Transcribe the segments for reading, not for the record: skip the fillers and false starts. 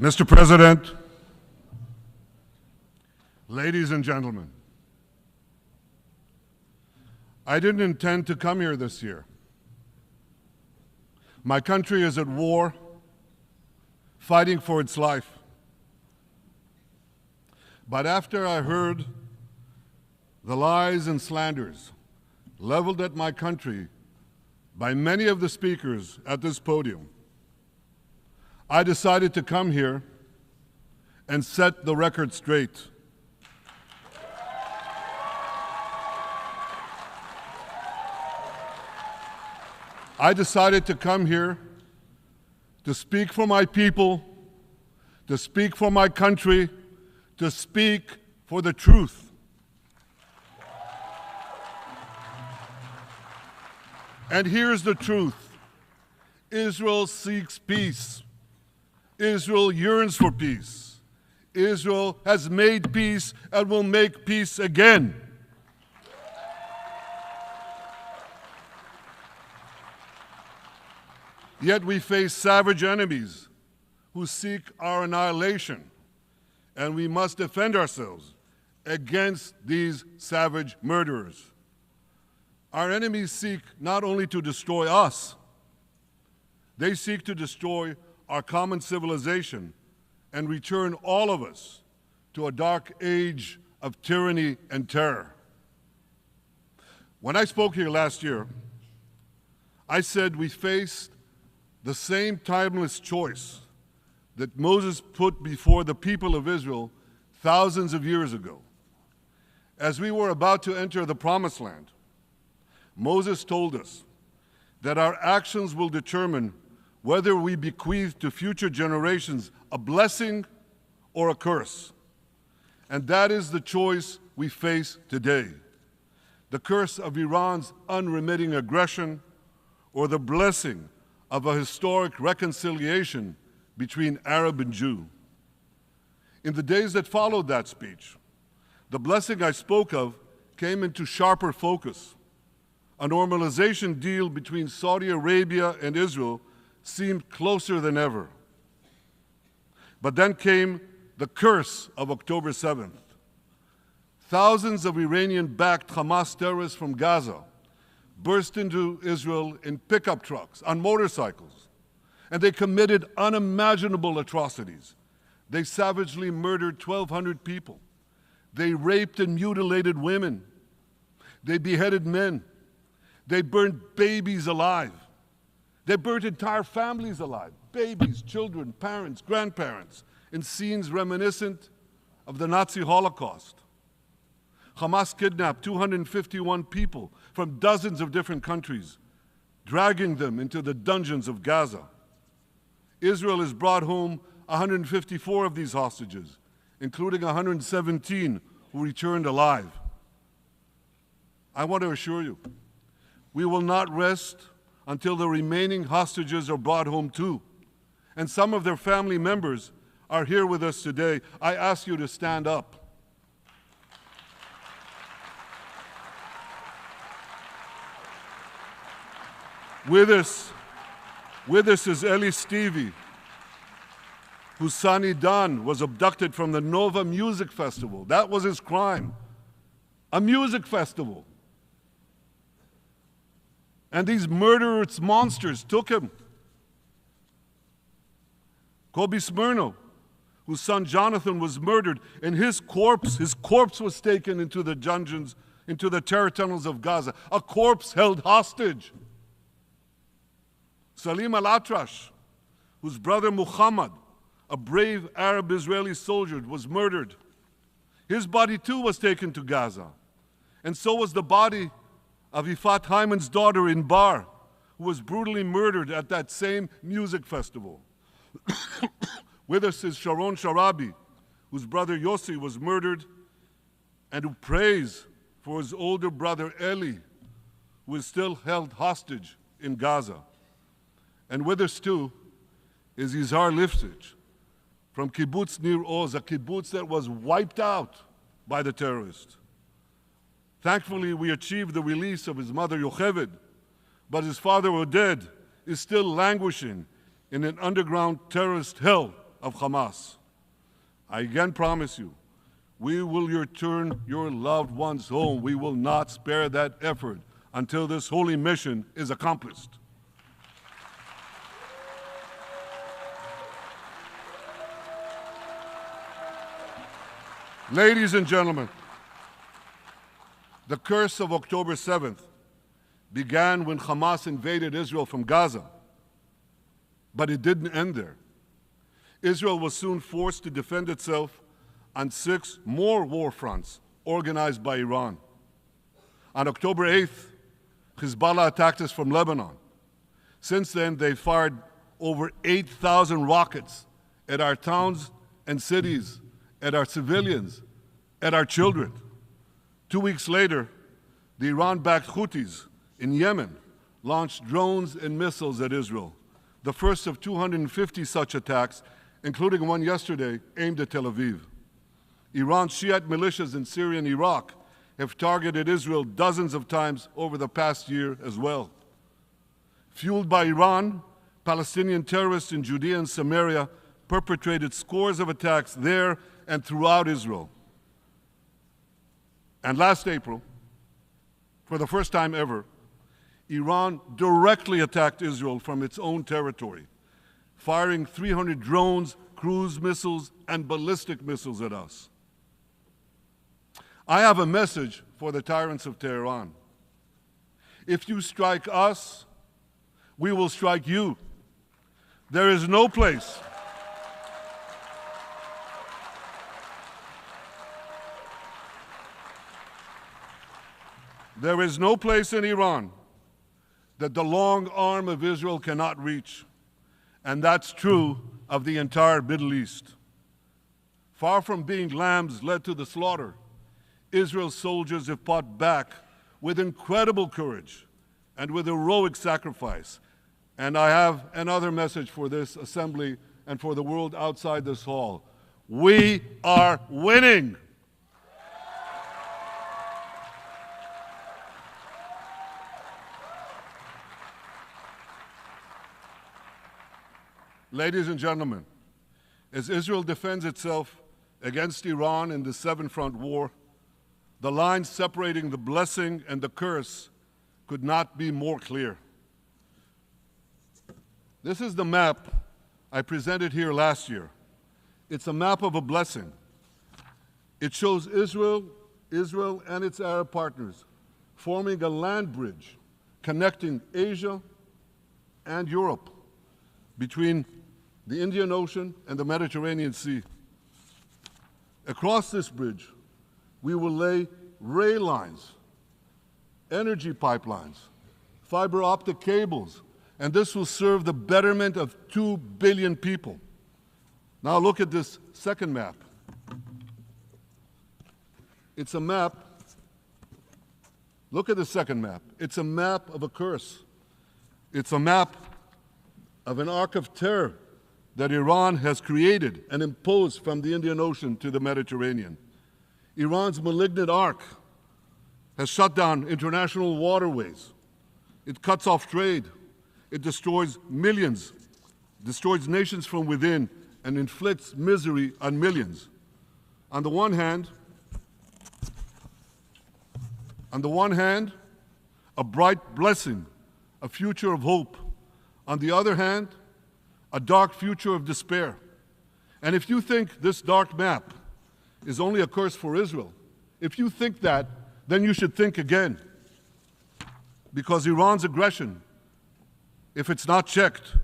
Mr. President, ladies and gentlemen, I didn't intend to come here this year. My country is at war, fighting for its life. But after I heard the lies and slanders leveled at my country by many of the speakers at this podium, I decided to come here and set the record straight. I decided to come here to speak for my people, to speak for my country, to speak for the truth. And here's the truth. Israel seeks peace. Israel yearns for peace. Israel has made peace and will make peace again. Yet we face savage enemies who seek our annihilation, and we must defend ourselves against these savage murderers. Our enemies seek not only to destroy us, they seek to destroy our common civilization and return all of us to a dark age of tyranny and terror. When I spoke here last year, I said we faced the same timeless choice that Moses put before the people of Israel thousands of years ago. As we were about to enter the Promised Land, Moses told us that our actions will determine whether we bequeath to future generations a blessing or a curse. And that is the choice we face today. The curse of Iran's unremitting aggression, or the blessing of a historic reconciliation between Arab and Jew. In the days that followed that speech, the blessing I spoke of came into sharper focus. A normalization deal between Saudi Arabia and Israel seemed closer than ever. But then came the curse of October 7th. Thousands of Iranian-backed Hamas terrorists from Gaza burst into Israel in pickup trucks, on motorcycles, and they committed unimaginable atrocities. They savagely murdered 1,200 people. They raped and mutilated women. They beheaded men. They burned babies alive. They burnt entire families alive, babies, children, parents, grandparents, in scenes reminiscent of the Nazi Holocaust. Hamas kidnapped 251 people from dozens of different countries, dragging them into the dungeons of Gaza. Israel has brought home 154 of these hostages, including 117 who returned alive. I want to assure you, we will not rest until the remaining hostages are brought home too. And some of their family members are here with us today. I ask you to stand up. With us is Eli Stevie, whose son Idan was abducted from the Nova Music Festival. That was his crime, a music festival. And these murderous monsters took him. Kobe Smirno, whose son Jonathan was murdered, and his corpse was taken into the dungeons, into the terror tunnels of Gaza. A corpse held hostage. Salim al-Atrash, whose brother Muhammad, a brave Arab-Israeli soldier, was murdered. His body too was taken to Gaza. And so was the body of Ifat Hyman's daughter in Bar, who was brutally murdered at that same music festival. With us is Sharon Sharabi, whose brother Yossi was murdered, and who prays for his older brother Eli, who is still held hostage in Gaza. And with us too is Izhar Lifsich from Kibbutz Nir Oz, a kibbutz that was wiped out by the terrorists. Thankfully, we achieved the release of his mother Yocheved, but his father Oded is still languishing in an underground terrorist hell of Hamas. I again promise you, we will return your loved ones home. We will not spare that effort until this holy mission is accomplished. Ladies and gentlemen, the curse of October 7th began when Hamas invaded Israel from Gaza, but it didn't end there. Israel was soon forced to defend itself on 6 more war fronts organized by Iran. On October 8th, Hezbollah attacked us from Lebanon. Since then, they fired over 8,000 rockets at our towns and cities, at our civilians, at our children. 2 weeks later, the Iran-backed Houthis in Yemen launched drones and missiles at Israel, the first of 250 such attacks, including one yesterday aimed at Tel Aviv. Iran's Shiite militias in Syria and Iraq have targeted Israel dozens of times over the past year as well. Fueled by Iran, Palestinian terrorists in Judea and Samaria perpetrated scores of attacks there and throughout Israel. And last April, for the first time ever, Iran directly attacked Israel from its own territory, firing 300 drones, cruise missiles, and ballistic missiles at us. I have a message for the tyrants of Tehran. If you strike us, we will strike you. There is no place in Iran that the long arm of Israel cannot reach. And that's true of the entire Middle East. Far from being lambs led to the slaughter, Israel's soldiers have fought back with incredible courage and with heroic sacrifice. And I have another message for this assembly and for the world outside this hall. We are winning. Ladies and gentlemen, as Israel defends itself against Iran in the seven-front war, the line separating the blessing and the curse could not be more clear. This is the map I presented here last year. It's a map of a blessing. It shows Israel and its Arab partners forming a land bridge connecting Asia and Europe between the Indian Ocean and the Mediterranean Sea. Across this bridge, we will lay rail lines, energy pipelines, fiber optic cables, and this will serve the betterment of 2 billion people. Now look at this second map. It's a map. Look at the second map. It's a map of a curse. It's a map of an arc of terror that Iran has created and imposed from the Indian Ocean to the Mediterranean. Iran's malignant arc has shut down international waterways. It cuts off trade. It destroys millions, destroys nations from within, and inflicts misery on millions. On the one hand, a bright blessing, a future of hope. On the other hand, a dark future of despair. And if you think this dark map is only a curse for Israel, if you think that, then you should think again. Because Iran's aggression, if it's not checked,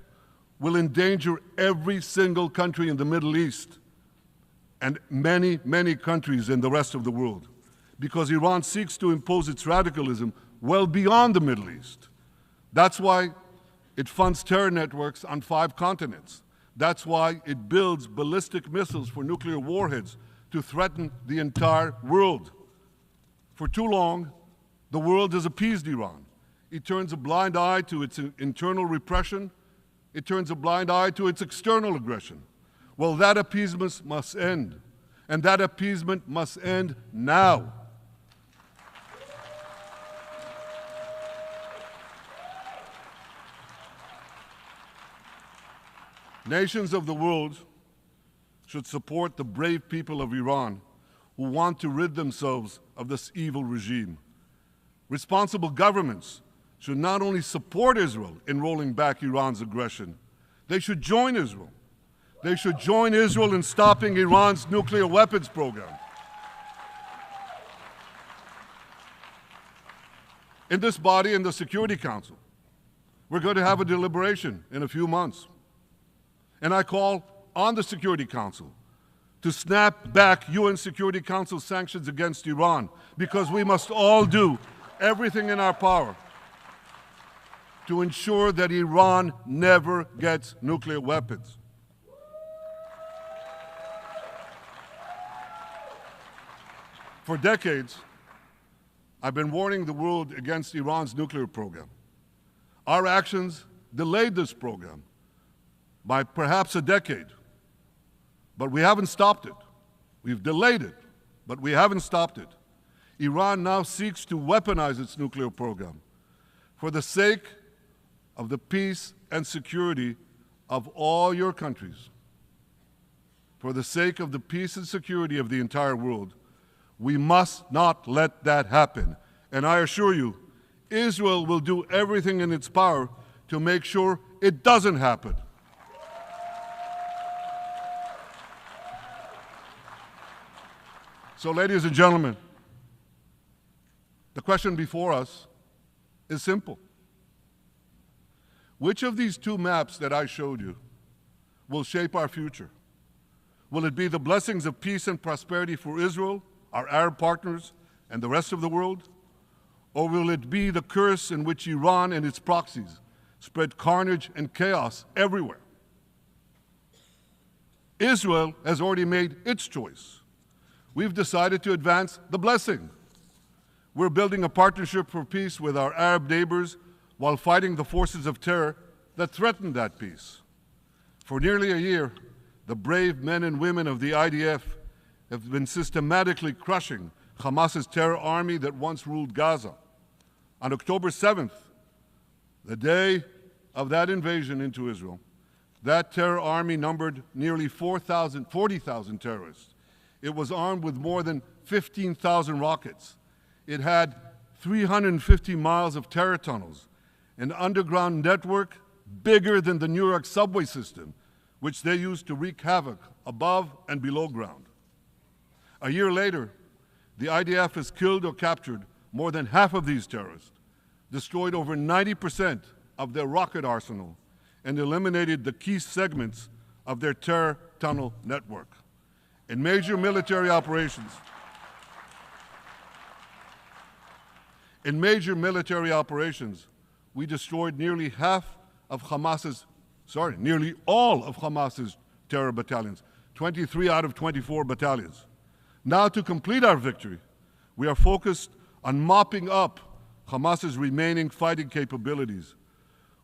will endanger every single country in the Middle East and many, many countries in the rest of the world. Because Iran seeks to impose its radicalism well beyond the Middle East. That's why it funds terror networks on 5 continents. That's why it builds ballistic missiles for nuclear warheads to threaten the entire world. For too long, the world has appeased Iran. It turns a blind eye to its internal repression. It turns a blind eye to its external aggression. Well, that appeasement must end. And that appeasement must end now. Nations of the world should support the brave people of Iran who want to rid themselves of this evil regime. Responsible governments should not only support Israel in rolling back Iran's aggression, they should join Israel. They should join Israel in stopping Iran's nuclear weapons program. In this body, in the Security Council, we're going to have a deliberation in a few months. And I call on the Security Council to snap back UN Security Council sanctions against Iran, because we must all do everything in our power to ensure that Iran never gets nuclear weapons. For decades, I've been warning the world against Iran's nuclear program. Our actions delayed this program by perhaps a decade, but we haven't stopped it. We've delayed it, but we haven't stopped it. Iran now seeks to weaponize its nuclear program for the sake of the peace and security of all your countries. For the sake of the peace and security of the entire world, we must not let that happen. And I assure you, Israel will do everything in its power to make sure it doesn't happen. So, ladies and gentlemen, the question before us is simple. Which of these two maps that I showed you will shape our future? Will it be the blessings of peace and prosperity for Israel, our Arab partners, and the rest of the world? Or will it be the curse in which Iran and its proxies spread carnage and chaos everywhere? Israel has already made its choice. We've decided to advance the blessing. We're building a partnership for peace with our Arab neighbors while fighting the forces of terror that threaten that peace. For nearly a year, the brave men and women of the IDF have been systematically crushing Hamas's terror army that once ruled Gaza. On October 7th, the day of that invasion into Israel, that terror army numbered nearly 40,000 terrorists. It was armed with more than 15,000 rockets. It had 350 miles of terror tunnels, an underground network bigger than the New York subway system, which they used to wreak havoc above and below ground. A year later, the IDF has killed or captured more than half of these terrorists, destroyed over 90% of their rocket arsenal, and eliminated the key segments of their terror tunnel network. In major military operations, we destroyed nearly all of Hamas's terror battalions, 23 out of 24 battalions. Now, to complete our victory, we are focused on mopping up Hamas's remaining fighting capabilities.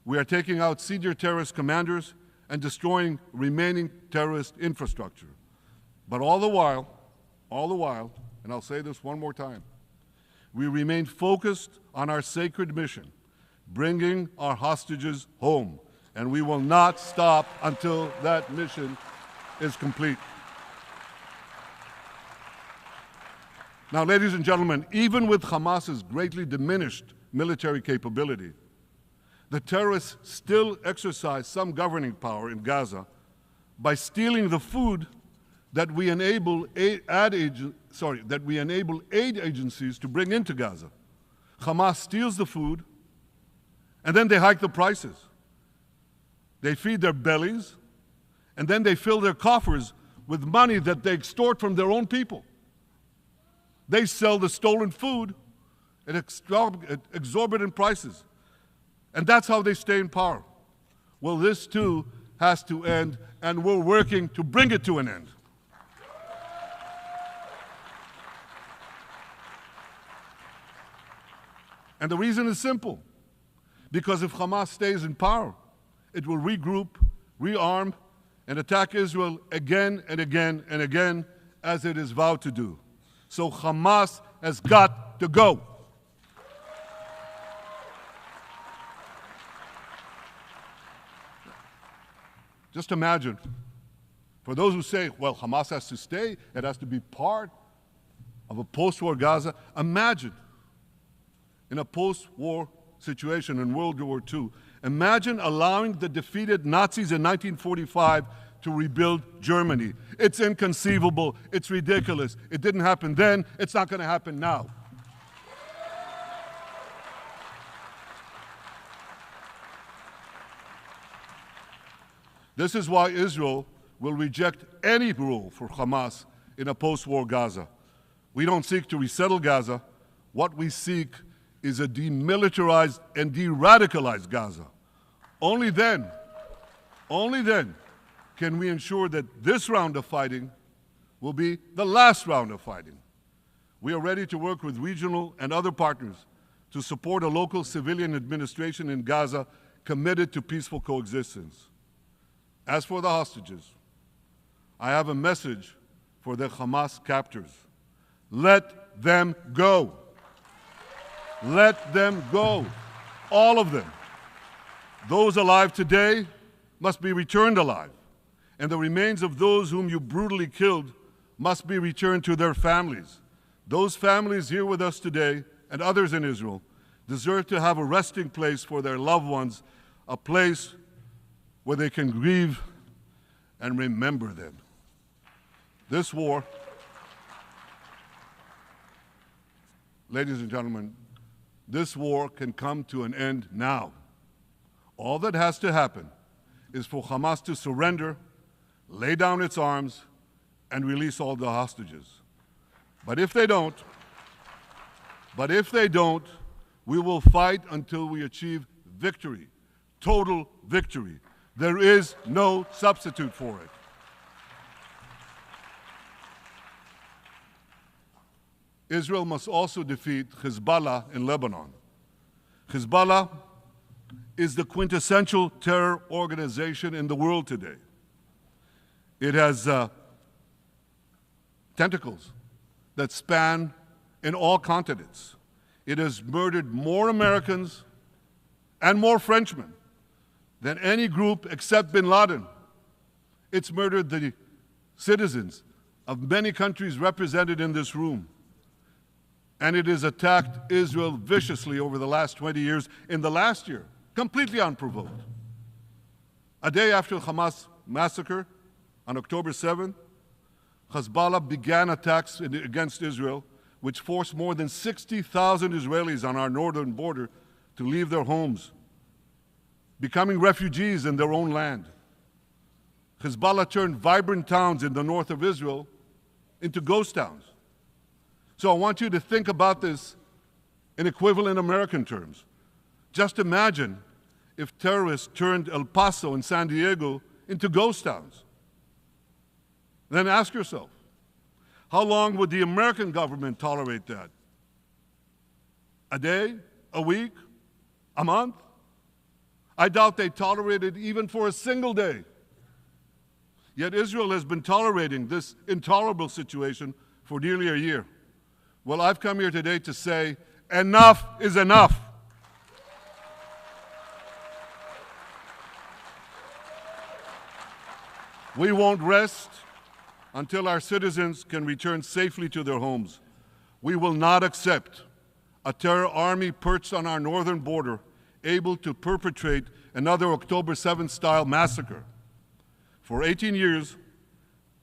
We are taking out senior terrorist commanders and destroying remaining terrorist infrastructure. But all the while, and I'll say this one more time, we remain focused on our sacred mission, bringing our hostages home, and we will not stop until that mission is complete. Now, ladies and gentlemen, even with Hamas's greatly diminished military capability, the terrorists still exercise some governing power in Gaza by stealing the food that we enable aid agencies to bring into Gaza. Hamas steals the food, and then they hike the prices. They feed their bellies, and then they fill their coffers with money that they extort from their own people. They sell the stolen food at exorbitant prices, and that's how they stay in power. Well, this too has to end, and we're working to bring it to an end. And the reason is simple. Because if Hamas stays in power, it will regroup, rearm, and attack Israel again and again and again, as it is vowed to do. So Hamas has got to go. Just imagine For those who say, well, Hamas has to stay, it has to be part of a post-war Gaza, imagine in a post-war situation in World War II, imagine allowing the defeated Nazis in 1945 to rebuild Germany. It's inconceivable. It's ridiculous. It didn't happen then. It's not going to happen now. This is why Israel will reject any rule for Hamas in a post-war Gaza. We don't seek to resettle Gaza. What we seek is a demilitarized and de-radicalized Gaza. Only then can we ensure that this round of fighting will be the last round of fighting. We are ready to work with regional and other partners to support a local civilian administration in Gaza committed to peaceful coexistence. As for the hostages, I have a message for the Hamas captors. Let them go. Let them go. All of them. Those alive today must be returned alive, and the remains of those whom you brutally killed must be returned to their families. Those families here with us today, and others in Israel, deserve to have a resting place for their loved ones, a place where they can grieve and remember them. This war, ladies and gentlemen, this war can come to an end now. All that has to happen is for Hamas to surrender, lay down its arms, and release all the hostages. But if they don't, we will fight until we achieve victory, total victory. There is no substitute for it. Israel must also defeat Hezbollah in Lebanon. Hezbollah is the quintessential terror organization in the world today. It has tentacles that span in all continents. It has murdered more Americans and more Frenchmen than any group except bin Laden. It's murdered the citizens of many countries represented in this room. And it has attacked Israel viciously over the last 20 years, in the last year, completely unprovoked. A day after the Hamas massacre, on October 7th, Hezbollah began attacks against Israel, which forced more than 60,000 Israelis on our northern border to leave their homes, becoming refugees in their own land. Hezbollah turned vibrant towns in the north of Israel into ghost towns. So I want you to think about this in equivalent American terms. Just imagine if terrorists turned El Paso and San Diego into ghost towns. Then ask yourself, how long would the American government tolerate that? A day? A week? A month? I doubt they tolerate it even for a single day. Yet Israel has been tolerating this intolerable situation for nearly a year. Well, I've come here today to say, enough is enough. We won't rest until our citizens can return safely to their homes. We will not accept a terror army perched on our northern border, able to perpetrate another October 7th style massacre. For 18 years,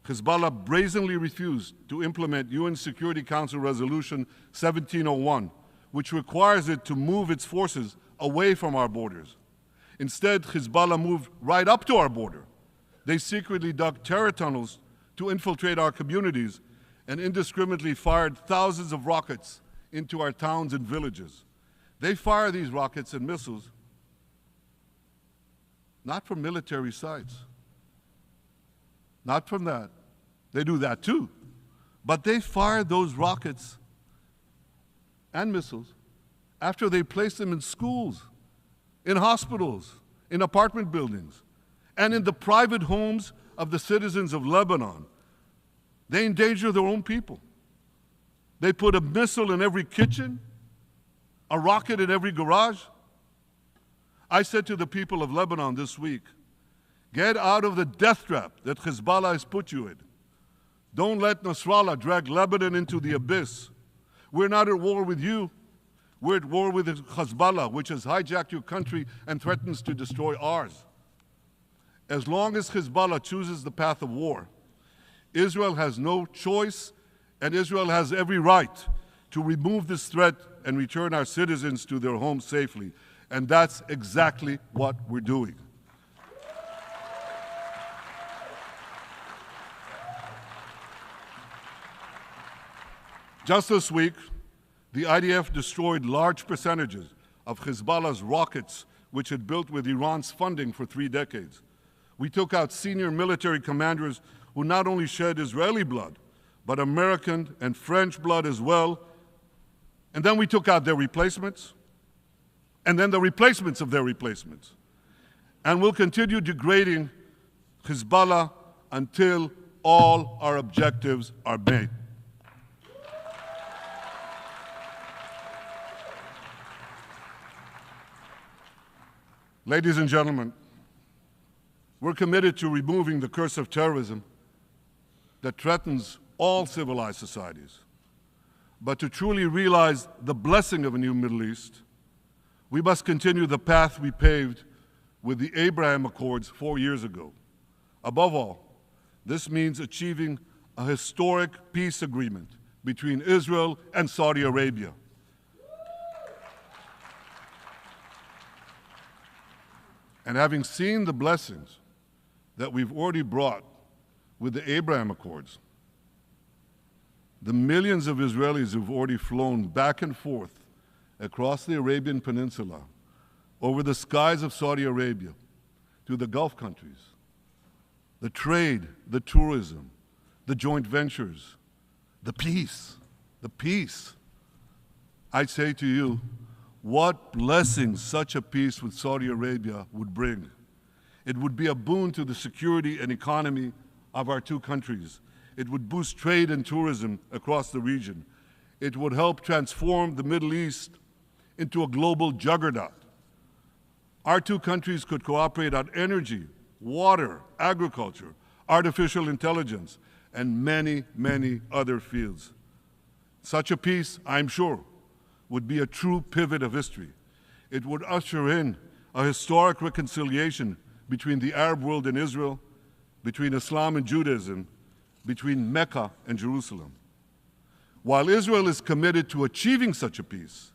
Hezbollah brazenly refused to implement UN Security Council Resolution 1701, which requires it to move its forces away from our borders. Instead, Hezbollah moved right up to our border. They secretly dug terror tunnels to infiltrate our communities and indiscriminately fired thousands of rockets into our towns and villages. They fire these rockets and missiles not from military sites, not from that. They do that too. But they fire those rockets and missiles after they place them in schools, in hospitals, in apartment buildings, and in the private homes of the citizens of Lebanon. They endanger their own people. They put a missile in every kitchen, a rocket in every garage. I said to the people of Lebanon this week, Get out of the death trap that Hezbollah has put you in. Don't let Nasrallah drag Lebanon into the abyss. We're not at war with you. We're at war with Hezbollah, which has hijacked your country and threatens to destroy ours. As long as Hezbollah chooses the path of war, Israel has no choice, and Israel has every right to remove this threat and return our citizens to their homes safely. And that's exactly what we're doing. Just this week, the IDF destroyed large percentages of Hezbollah's rockets, which had built with Iran's funding for 3 decades. We took out senior military commanders who not only shed Israeli blood, but American and French blood as well. And then we took out their replacements, and then the replacements of their replacements. And we'll continue degrading Hezbollah until all our objectives are met. Ladies and gentlemen, we're committed to removing the curse of terrorism that threatens all civilized societies. But to truly realize the blessing of a new Middle East, we must continue the path we paved with the Abraham Accords 4 years ago. Above all, this means achieving a historic peace agreement between Israel and Saudi Arabia. And having seen the blessings that we've already brought with the Abraham Accords, the millions of Israelis who've already flown back and forth across the Arabian Peninsula, over the skies of Saudi Arabia, to the Gulf countries, the trade, the tourism, the joint ventures, the peace, I say to you, what blessings such a peace with Saudi Arabia would bring. It would be a boon to the security and economy of our 2 countries. It would boost trade and tourism across the region. It would help transform the Middle East into a global juggernaut. Our 2 countries could cooperate on energy, water, agriculture, artificial intelligence, and many, many other fields. Such a peace, I'm sure, would be a true pivot of history. It would usher in a historic reconciliation between the Arab world and Israel, between Islam and Judaism, between Mecca and Jerusalem. While Israel is committed to achieving such a peace,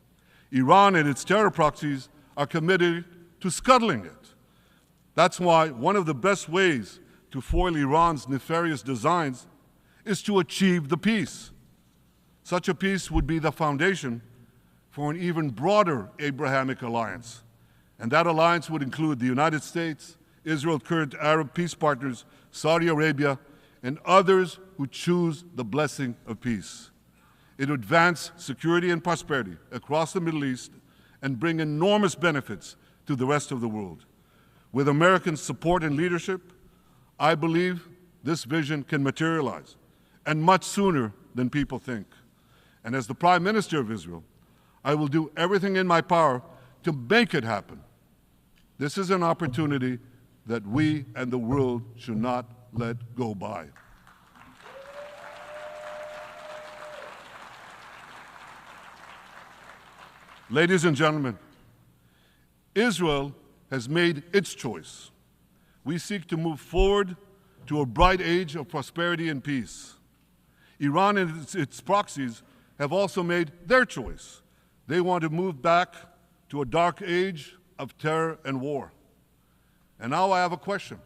Iran and its terror proxies are committed to scuttling it. That's why one of the best ways to foil Iran's nefarious designs is to achieve the peace. Such a peace would be the foundation for an even broader Abrahamic alliance. And that alliance would include the United States, Israel's current Arab peace partners, Saudi Arabia, and others who choose the blessing of peace. It would advance security and prosperity across the Middle East and bring enormous benefits to the rest of the world. With American support and leadership, I believe this vision can materialize, and much sooner than people think. And as the Prime Minister of Israel, I will do everything in my power to make it happen. This is an opportunity that we and the world should not let go by. Ladies and gentlemen, Israel has made its choice. We seek to move forward to a bright age of prosperity and peace. Iran and its proxies have also made their choice. They want to move back to a dark age of terror and war. And now I have a question.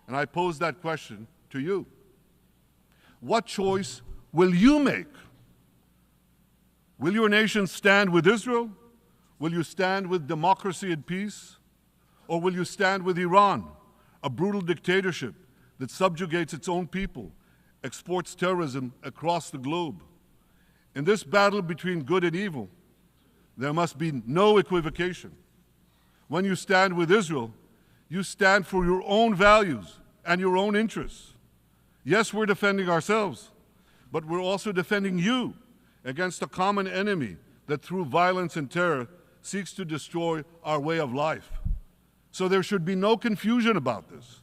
And I pose that question to you. What choice will you make? Will your nation stand with Israel? Will you stand with democracy and peace? Or will you stand with Iran, a brutal dictatorship that subjugates its own people, exports terrorism across the globe? In this battle between good and evil, there must be no equivocation. When you stand with Israel, you stand for your own values and your own interests. Yes, we're defending ourselves, but we're also defending you against a common enemy that through violence and terror seeks to destroy our way of life. So there should be no confusion about this.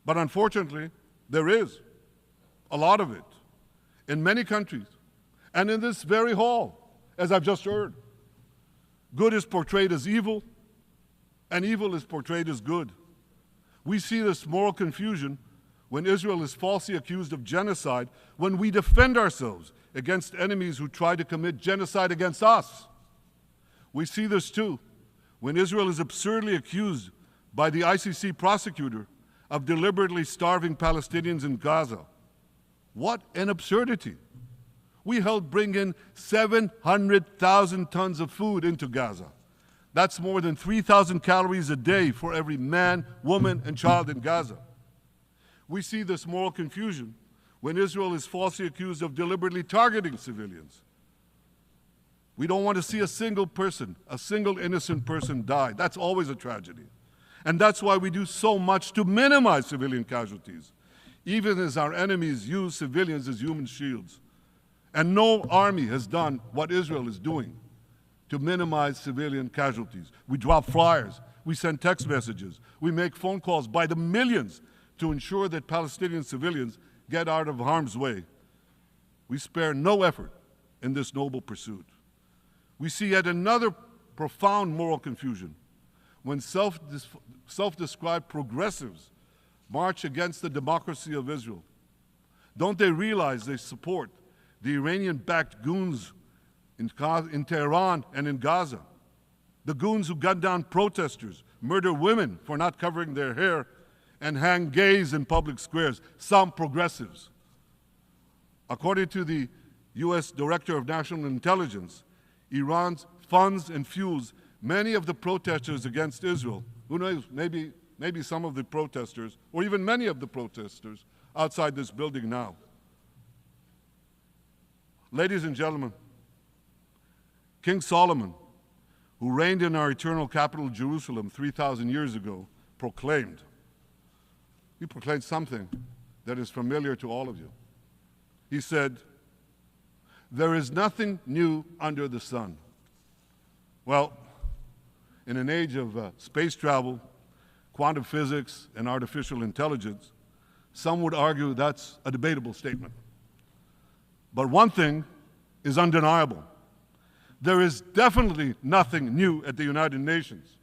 But unfortunately, there is a lot of it in many countries and in this very hall, as I've just heard. Good is portrayed as evil, and evil is portrayed as good. We see this moral confusion when Israel is falsely accused of genocide, when we defend ourselves against enemies who try to commit genocide against us. We see this too when Israel is absurdly accused by the ICC prosecutor of deliberately starving Palestinians in Gaza. What an absurdity. We helped bring in 700,000 tons of food into Gaza. That's more than 3,000 calories a day for every man, woman, and child in Gaza. We see this moral confusion when Israel is falsely accused of deliberately targeting civilians. We don't want to see a single person, a single innocent person die. That's always a tragedy. And that's why we do so much to minimize civilian casualties, even as our enemies use civilians as human shields. And no army has done what Israel is doing to minimize civilian casualties. We drop flyers, we send text messages, we make phone calls by the millions to ensure that Palestinian civilians get out of harm's way. We spare no effort in this noble pursuit. We see yet another profound moral confusion when self-described progressives march against the democracy of Israel. Don't they realize they support the Iranian-backed goons in Tehran and in Gaza, the goons who gun down protesters, murder women for not covering their hair, and hang gays in public squares, some progressives? According to the U.S. Director of National Intelligence, Iran funds and fuels many of the protesters against Israel. Who knows, maybe some of the protesters, or even many of the protesters outside this building now. Ladies and gentlemen, King Solomon, who reigned in our eternal capital, Jerusalem, 3,000 years ago, proclaimed something that is familiar to all of you. He said, "There is nothing new under the sun." Well, in an age of space travel, quantum physics, and artificial intelligence, some would argue that's a debatable statement. But one thing is undeniable. There is definitely nothing new at the United Nations.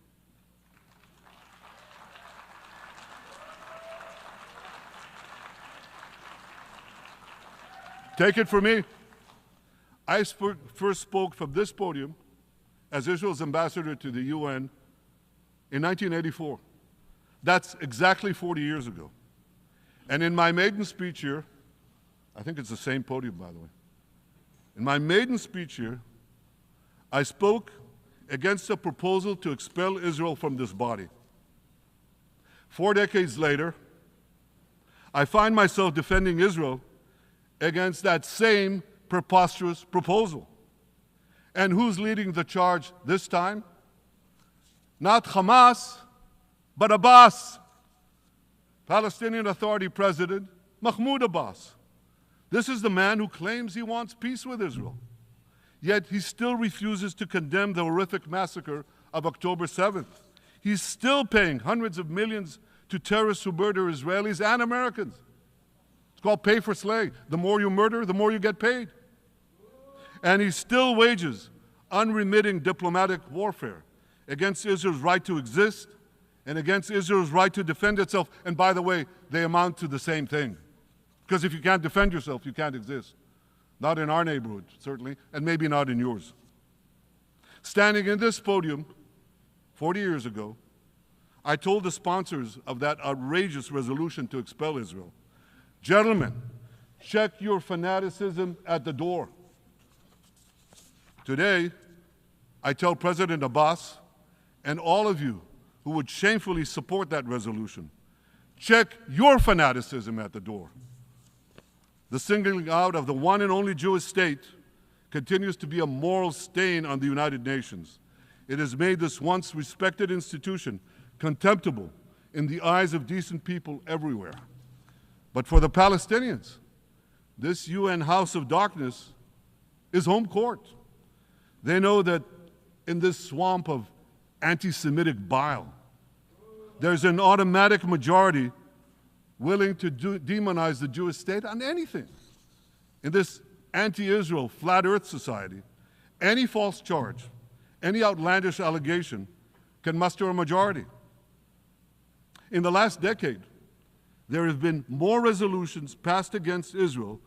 Take it from me. I first spoke from this podium as Israel's ambassador to the UN in 1984. That's exactly 40 years ago. And in my maiden speech here, I think it's the same podium, by the way. In my maiden speech here, I spoke against a proposal to expel Israel from this body. 4 decades later, I find myself defending Israel against that same preposterous proposal. And who's leading the charge this time? Not Hamas, but Abbas, Palestinian Authority President Mahmoud Abbas. This is the man who claims he wants peace with Israel. Yet he still refuses to condemn the horrific massacre of October 7th. He's still paying hundreds of millions to terrorists who murder Israelis and Americans. It's called pay for slay. The more you murder, the more you get paid. And he still wages unremitting diplomatic warfare against Israel's right to exist and against Israel's right to defend itself. And by the way, they amount to the same thing. Because if you can't defend yourself, you can't exist. Not in our neighborhood, certainly, and maybe not in yours. Standing in this podium 40 years ago, I told the sponsors of that outrageous resolution to expel Israel, "Gentlemen, check your fanaticism at the door." Today, I tell President Abbas and all of you who would shamefully support that resolution, check your fanaticism at the door. The singling out of the one and only Jewish state continues to be a moral stain on the United Nations. It has made this once respected institution contemptible in the eyes of decent people everywhere. But for the Palestinians, this UN House of Darkness is home court. They know that in this swamp of anti-Semitic bile, there's an automatic majority willing to demonize the Jewish state on anything. In this anti-Israel, flat earth society, any false charge, any outlandish allegation can muster a majority. In the last decade, there have been more resolutions passed against Israel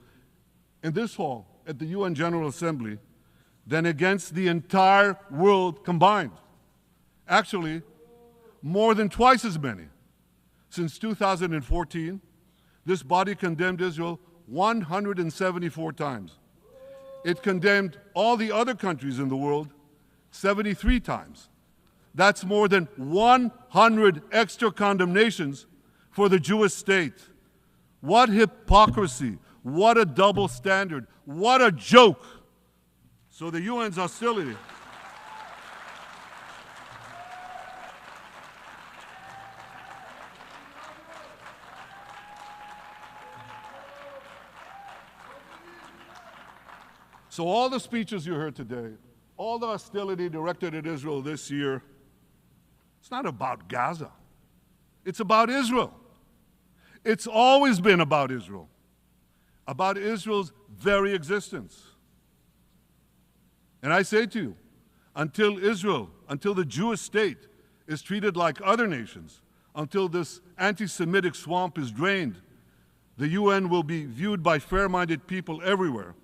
in this hall at the UN General Assembly than against the entire world combined. Actually, more than twice as many. Since 2014, this body condemned Israel 174 times. It condemned all the other countries in the world 73 times. That's more than 100 extra condemnations for the Jewish state. What hypocrisy, what a double standard, what a joke. So the UN's hostility So all the speeches you heard today, all the hostility directed at Israel this year, it's not about Gaza. It's about Israel. It's always been about Israel's very existence. And I say to you, until Israel, until the Jewish state is treated like other nations, until this anti-Semitic swamp is drained, the UN will be viewed by fair-minded people everywhere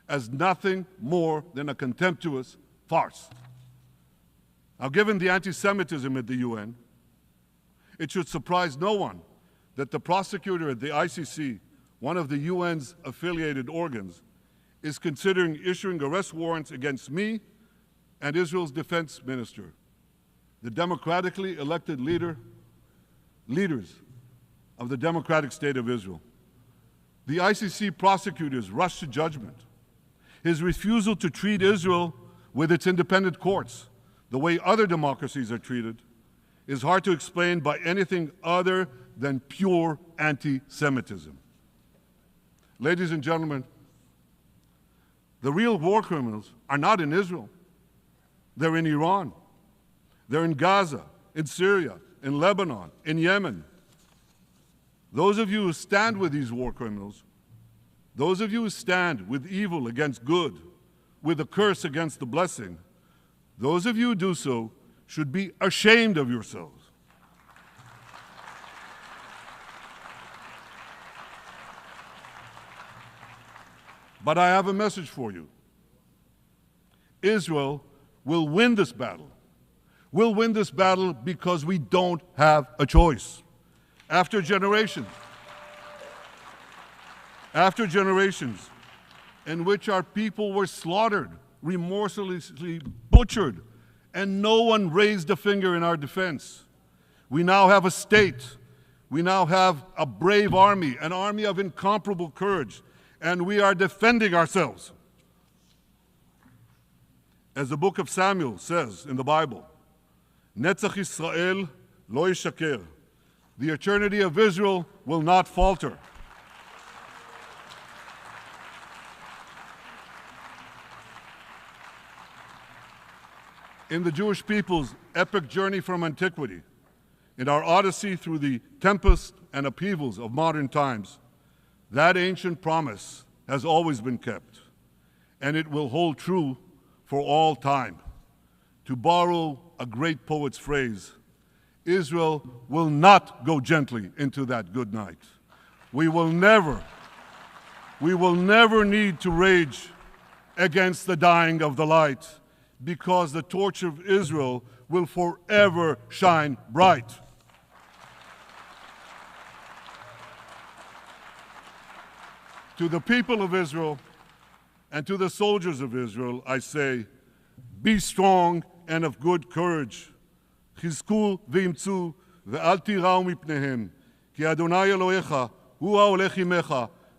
as nothing more than a contemptuous farce. Now, given the anti-Semitism at the UN, it should surprise no one that the prosecutor at the ICC, one of the UN's affiliated organs, is considering issuing arrest warrants against me and Israel's defense minister, the democratically elected leaders of the democratic state of Israel. The ICC prosecutors rushed to judgment. His refusal to treat Israel with its independent courts the way other democracies are treated is hard to explain by anything other than pure anti-Semitism. Ladies and gentlemen, the real war criminals are not in Israel. They're in Iran. They're in Gaza, in Syria, in Lebanon, in Yemen. Those of you who stand with these war criminals, those of you who stand with evil against good, with a curse against the blessing, those of you who do so should be ashamed of yourselves. But I have a message for you. Israel will win this battle. We'll win this battle because we don't have a choice. After generations in which our people were slaughtered, remorselessly butchered, and no one raised a finger in our defense, we now have a state. We now have a brave army, an army of incomparable courage, and we are defending ourselves. As the book of Samuel says in the Bible, Netzach Yisrael lo yishaker. The eternity of Israel will not falter. In the Jewish people's epic journey from antiquity, in our odyssey through the tempests and upheavals of modern times, that ancient promise has always been kept, and it will hold true for all time. To borrow a great poet's phrase, Israel will not go gently into that good night. We will never need to rage against the dying of the light, because the torch of Israel will forever shine bright. To the people of Israel and to the soldiers of Israel, I say, be strong and of good courage. חזקו ואמצו ואל תיראו מפניהם, כי אדוני אלוהיך הוא ההולך עמך,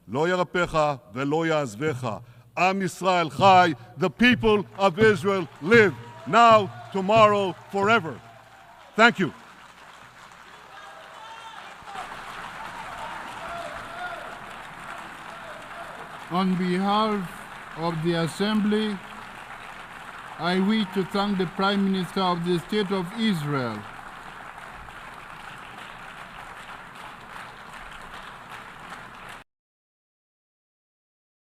לא ירפך ולא יעזבך. Am Yisrael Chai, the people of Israel live, now, tomorrow, forever. Thank you. On behalf of the Assembly, I wish to thank the Prime Minister of the State of Israel